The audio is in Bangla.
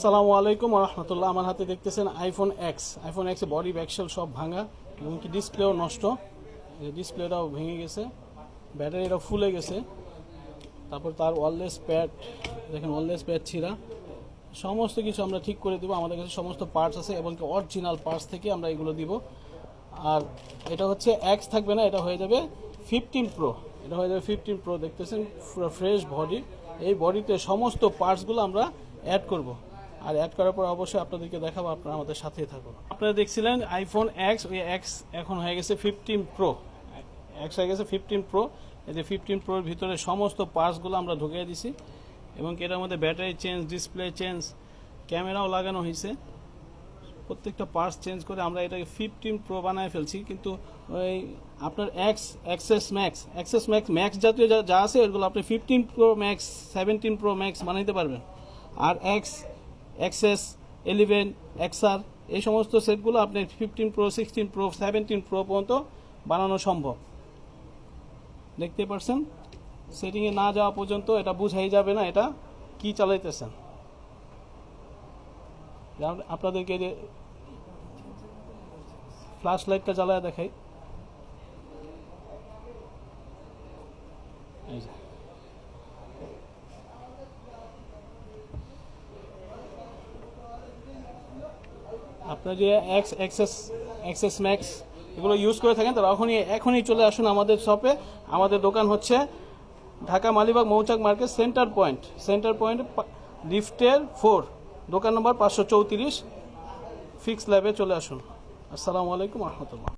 আসসালামু আলাইকুম রহমতুল্লাহ। আমার হাতে দেখতেছেন আইফোন এক্স বডি ব্যাকশেল সব ভাঙা এবং কি ডিসপ্লেও নষ্ট, ডিসপ্লেটাও ভেঙে গেছে, ব্যাটারিটাও ফুলে গেছে, তারপর তার ওয়্যারলেস প্যাড দেখেন, ওয়্যারলেস প্যাড ছিঁড়া, সমস্ত কিছু আমরা ঠিক করে দিব। আমাদের কাছে সমস্ত পার্টস আছে এবং কি অরিজিনাল পার্টস থেকে আমরা এগুলো দিব। আর এটা হচ্ছে এক্স থাকবে না, এটা হয়ে যাবে 15 প্রো, এটা হয়ে যাবে 15 প্রো। দেখতেছেন পুরো ফ্রেশ বডি, এই বডিতে সমস্ত পার্টসগুলো আমরা অ্যাড করব। আর অ্যাড করার পর অবশ্যই আপনাদেরকে দেখাবো, আপনারা আমাদের সাথেই থাকুন। আপনারা দেখছিলেন আইফোন এক্স, ওই এক্স এখন হয়ে গেছে 15 প্রো, এক্স হয়ে গেছে 15 প্রো। এই যে 15 প্রোর ভিতরে সমস্ত পার্টসগুলো আমরা ঢুকিয়ে দিছি এবং এটার মধ্যে ব্যাটারি চেঞ্জ, ডিসপ্লে চেঞ্জ, ক্যামেরাও লাগানো হয়েছে। প্রত্যেকটা পার্টস চেঞ্জ করে আমরা এটাকে 15 প্রো বানায় ফেলছি। কিন্তু ওই আপনার এক্সএস ম্যাক্স জাতীয় যা আছে ওইগুলো আপনি 15 প্রো ম্যাক্স, 17 প্রো ম্যাক্স বানাইতে পারবেন। আর এক্সএস 11 এক্সআর এই সমস্ত সেটগুলো আপনি 15 প্রো, 16 প্রো, 17 প্রো পর্যন্ত বানানো সম্ভব। দেখতে পাচ্ছেন, সেটিংয়ে না যাওয়া পর্যন্ত এটা বুঝাই যাবে না এটা কি চালাইতেছেন। আপনাদেরকে যে ফ্ল্যাশ লাইটটা জ্বালায় দেখাই, এই যে আপনার যে এক্সএস ম্যাক্স এগুলো ইউজ করে থাকেন তারা এখনই চলে আসুন আমাদের শপে। আমাদের দোকান হচ্ছে ঢাকা মালিবাগ মৌচাক মার্কেট সেন্টার পয়েন্ট লিফটের 4, দোকান নম্বর 534, ফিক্স ল্যাবে চলে আসুন। আসসালামু আলাইকুম রহমতুল্লাহ।